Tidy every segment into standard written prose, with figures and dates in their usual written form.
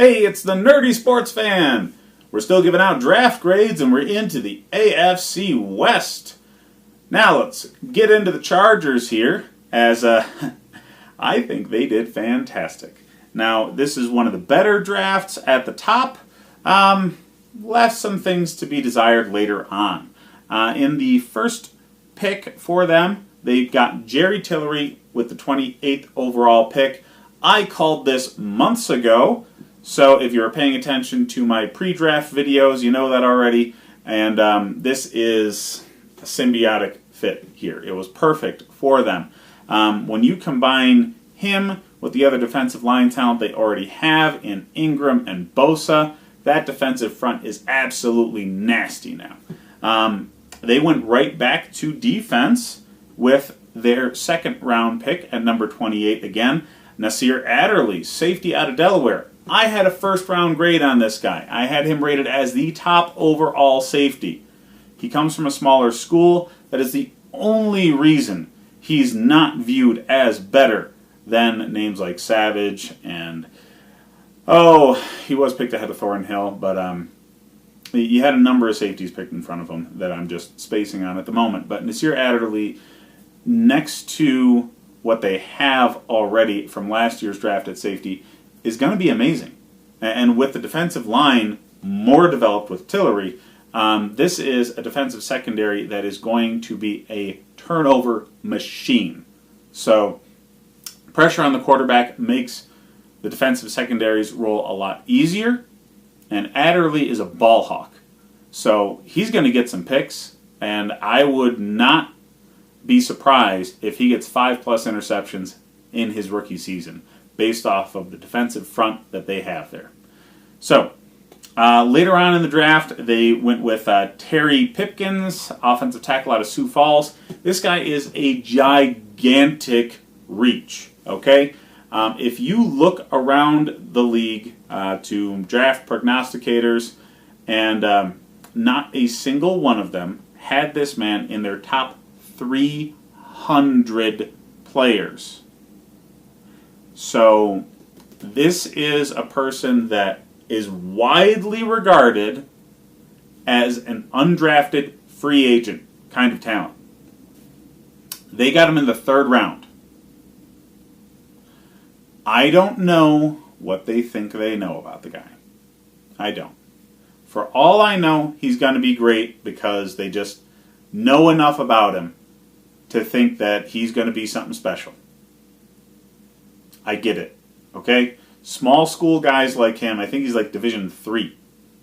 Hey, it's the Nerdy Sports Fan. We're still giving out draft grades and we're into the AFC West. Now let's get into the Chargers here, as I think they did fantastic. Now, this is one of the better drafts at the top. Left some things to be desired later on. In the first pick for them, they got Jerry Tillery with the 28th overall pick. I called this months ago, so if you're paying attention to my pre-draft videos, you know that already. And this is a symbiotic fit here. It was perfect for them. When you combine him with the other defensive line talent they already have in Ingram and Bosa, that defensive front is absolutely nasty now. They went right back to defense with their second round pick at number 28 again. Nasir Adderley, safety out of Delaware. I had a first round grade on this guy. I had him rated as the top overall safety. He comes from a smaller school. That is the only reason he's not viewed as better than names like Savage and, he was picked ahead of Thornhill, but you had a number of safeties picked in front of him that I'm just spacing on at the moment. But Nasir Adderley, next to what they have already from last year's draft at safety, is going to be amazing. And with the defensive line more developed with Tillery, this is a defensive secondary that is going to be a turnover machine. So pressure on the quarterback makes the defensive secondary's role a lot easier, and Adderley is a ball hawk. So he's going to get some picks, and I would not be surprised if he gets 5+ interceptions in his rookie season, based off of the defensive front that they have there. So, later on in the draft, they went with Terry Pipkins, offensive tackle out of Sioux Falls. This guy is a gigantic reach, okay? If you look around the league to draft prognosticators, and not a single one of them had this man in their top 300 players. So, this is a person that is widely regarded as an undrafted free agent kind of talent. They got him in the 3rd round. I don't know what they think they know about the guy. I don't. For all I know, he's going to be great because they just know enough about him to think that he's going to be something special. I get it, okay? Small school guys like him, I think he's like Division III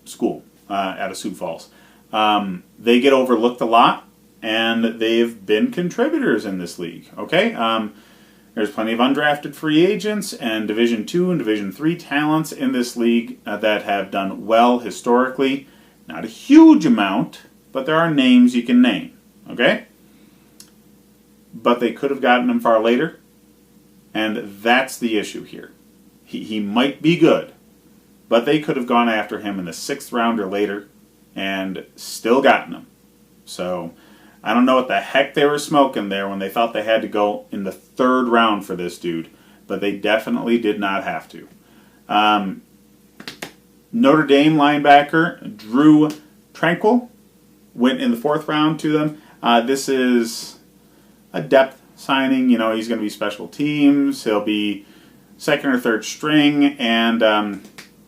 school out of Sioux Falls. They get overlooked a lot, and they've been contributors in this league, okay? There's plenty of undrafted free agents and Division II and Division III talents in this league that have done well historically. Not a huge amount, but there are names you can name, okay? But they could have gotten him far later. And that's the issue here. He might be good, but they could have gone after him in the 6th round or later and still gotten him. So I don't know what the heck they were smoking there when they thought they had to go in the 3rd round for this dude, but they definitely did not have to. Notre Dame linebacker Drew Tranquill went in the 4th round to them. This is a depth signing. You know, he's going to be special teams. He'll be 2nd or 3rd string, and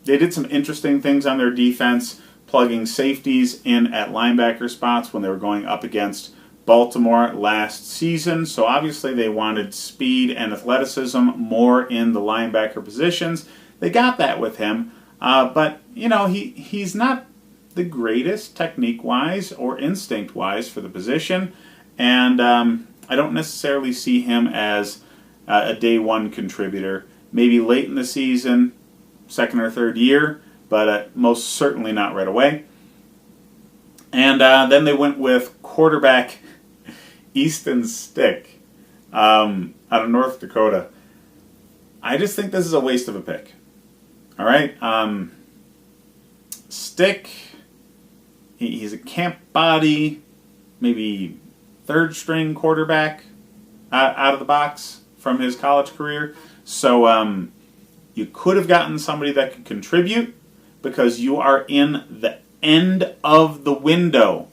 they did some interesting things on their defense, plugging safeties in at linebacker spots when they were going up against Baltimore last season. So obviously they wanted speed and athleticism more in the linebacker positions. They got that with him, but you know, he's not the greatest technique-wise or instinct-wise for the position, and I don't necessarily see him as a day one contributor. Maybe late in the season, 2nd or 3rd year, but most certainly not right away. And then they went with quarterback Easton Stick out of North Dakota. I just think this is a waste of a pick. All right? Stick, he's a camp body, maybe 3rd string quarterback out of the box from his college career. So You could have gotten somebody that could contribute because you are in the end of the window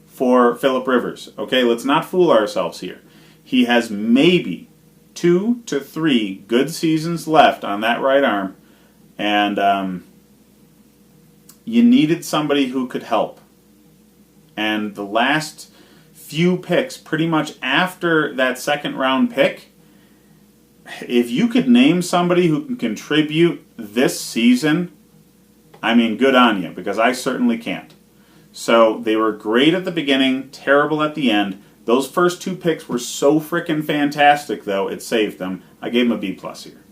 for Philip Rivers. Okay, let's not fool ourselves here. He has maybe 2 to 3 good seasons left on that right arm, and you needed somebody who could help. And the last few picks, pretty much after that second round pick, if you could name somebody who can contribute this season, I mean, good on you, because I certainly can't. So they were great at the beginning, terrible at the end. Those first 2 picks were so frickin' fantastic, though, it saved them. I gave them a B+ here.